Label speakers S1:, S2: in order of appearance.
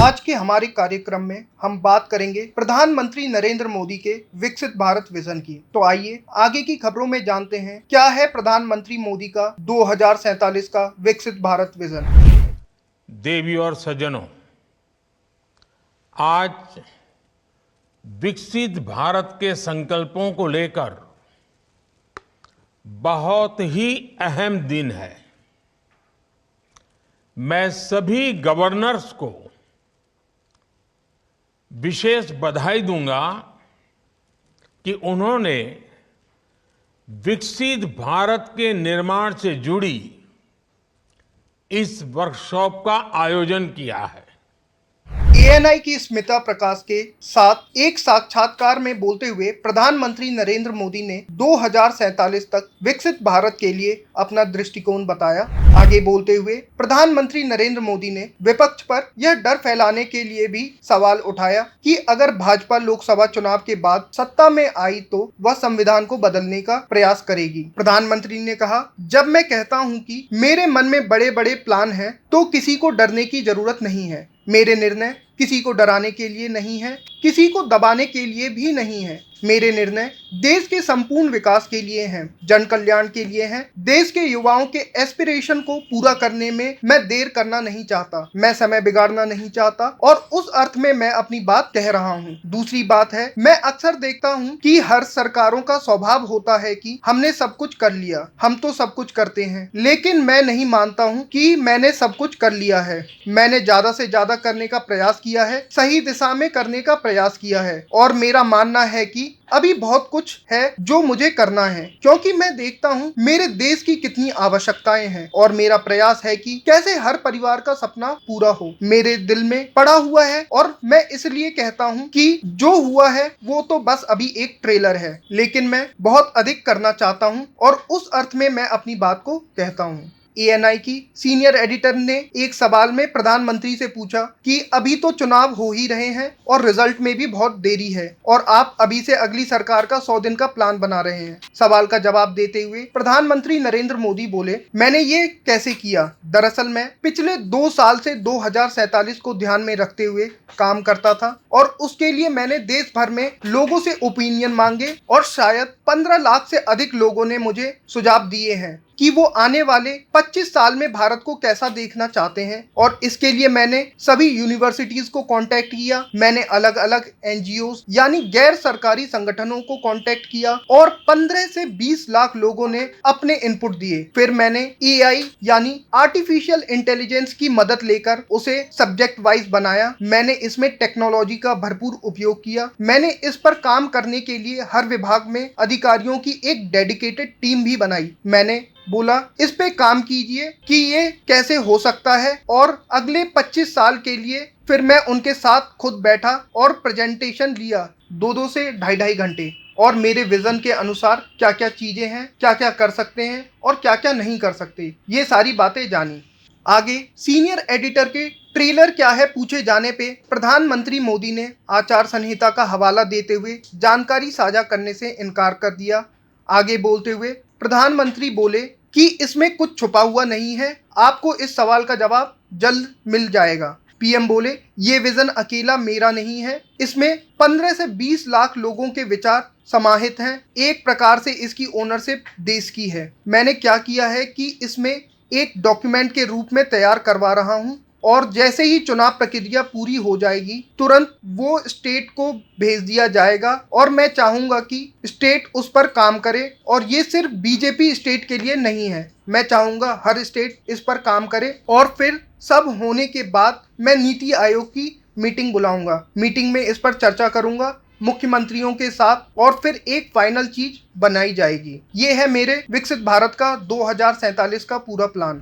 S1: आज के हमारे कार्यक्रम में हम बात करेंगे प्रधानमंत्री नरेंद्र मोदी के विकसित भारत विजन की। तो आइए आगे की खबरों में जानते हैं क्या है प्रधानमंत्री मोदी का 2047 का विकसित भारत विजन।
S2: देवी और सज्जनों, आज विकसित भारत के संकल्पों को लेकर बहुत ही अहम दिन है। मैं सभी गवर्नर्स को विशेष बधाई दूंगा कि उन्होंने विकसित भारत के निर्माण से जुड़ी इस वर्कशॉप का आयोजन किया है।
S1: ANI की स्मिता प्रकाश के साथ एक साक्षात्कार में बोलते हुए प्रधानमंत्री नरेंद्र मोदी ने 2047 तक विकसित भारत के लिए अपना दृष्टिकोण बताया। आगे बोलते हुए प्रधानमंत्री नरेंद्र मोदी ने विपक्ष पर यह डर फैलाने के लिए भी सवाल उठाया कि अगर भाजपा लोकसभा चुनाव के बाद सत्ता में आई तो वह संविधान को बदलने का प्रयास करेगी। प्रधानमंत्री ने कहा, जब मैं कहता हूं कि मेरे मन में बड़े बड़े प्लान हैं तो किसी को डरने की जरूरत नहीं है। मेरे निर्णय किसी को डराने के लिए नहीं है, किसी को दबाने के लिए भी नहीं है। मेरे निर्णय देश के संपूर्ण विकास के लिए हैं, जन कल्याण के लिए हैं। देश के युवाओं के एस्पिरेशन को पूरा करने में मैं देर करना नहीं चाहता, मैं समय बिगाड़ना नहीं चाहता और उस अर्थ में मैं अपनी बात कह रहा हूँ। दूसरी बात है, मैं अक्सर देखता हूँ कि हर सरकारों का स्वभाव होता है कि हमने सब कुछ कर लिया, हम तो सब कुछ करते हैं, लेकिन मैं नहीं मानता हूँ कि मैंने सब कुछ कर लिया है। मैंने ज्यादा से ज्यादा करने का प्रयास किया है, सही दिशा में करने का प्रयास किया है और मेरा मानना है कि अभी बहुत कुछ है जो मुझे करना है, क्योंकि मैं देखता हूँ मेरे देश की कितनी आवश्यकताएं हैं और मेरा प्रयास है कि कैसे हर परिवार का सपना पूरा हो। मेरे दिल में पड़ा हुआ है और मैं इसलिए कहता हूँ कि जो हुआ है वो तो बस अभी एक ट्रेलर है, लेकिन मैं बहुत अधिक करना चाहता हूँ और उस अर्थ में मैं अपनी बात को कहता हूँ। ANI की सीनियर एडिटर ने एक सवाल में प्रधानमंत्री से पूछा कि अभी तो चुनाव हो ही रहे हैं और रिजल्ट में भी बहुत देरी है और आप अभी से अगली सरकार का 100 दिन का प्लान बना रहे हैं। सवाल का जवाब देते हुए प्रधानमंत्री नरेंद्र मोदी बोले, मैंने ये कैसे किया? दरअसल मैं पिछले 2 साल से 2047 को ध्यान में रखते हुए काम करता था और उसके लिए मैंने देश भर में लोगों से ओपिनियन मांगे और शायद 15 लाख से अधिक लोगों ने मुझे सुझाव दिए हैं कि वो आने वाले 25 साल में भारत को कैसा देखना चाहते हैं और इसके लिए मैंने सभी यूनिवर्सिटीज को कांटेक्ट किया। मैंने अलग अलग NGOs यानी गैर सरकारी संगठनों को कांटेक्ट किया और 15 से 20 लाख लोगों ने अपने इनपुट दिए। फिर मैंने AI यानी आर्टिफिशियल इंटेलिजेंस की मदद लेकर उसे सब्जेक्ट वाइज बनाया। मैंने इसमें टेक्नोलॉजी का भरपूर उपयोग किया। मैंने इस पर काम करने के लिए हर विभाग में अधिकारियों की एक डेडिकेटेड टीम भी बनाई। मैंने बोला, इस पे काम कीजिए कि ये कैसे हो सकता है और अगले 25 साल के लिए फिर मैं उनके साथ खुद बैठा और प्रेजेंटेशन लिया 2 से ढाई घंटे और मेरे विजन के अनुसार क्या क्या चीजें हैं, क्या क्या कर सकते हैं और क्या क्या नहीं कर सकते, ये सारी बातें जानी। आगे सीनियर एडिटर के ट्रेलर क्या है पूछे जाने पे प्रधानमंत्री मोदी ने आचार संहिता का हवाला देते हुए जानकारी साझा करने से इनकार कर दिया। आगे बोलते हुए प्रधानमंत्री बोले कि इसमें कुछ छुपा हुआ नहीं है, आपको इस सवाल का जवाब जल्द मिल जाएगा। PM बोले, ये विजन अकेला मेरा नहीं है, इसमें 15 से 20 लाख लोगों के विचार समाहित हैं। एक प्रकार से इसकी ओनरशिप देश की है। मैंने क्या किया है कि इसमें एक डॉक्यूमेंट के रूप में तैयार करवा रहा हूँ और जैसे ही चुनाव प्रक्रिया पूरी हो जाएगी तुरंत वो स्टेट को भेज दिया जाएगा और मैं चाहूंगा कि स्टेट उस पर काम करे और ये सिर्फ BJP स्टेट के लिए नहीं है, मैं चाहूंगा हर स्टेट इस पर काम करे और फिर सब होने के बाद मैं नीति आयोग की मीटिंग बुलाऊंगा। मीटिंग में इस पर चर्चा करूंगा मुख्यमंत्रियों के साथ और फिर एक फाइनल चीज बनाई जाएगी। ये है मेरे विकसित भारत का 2047 का पूरा प्लान।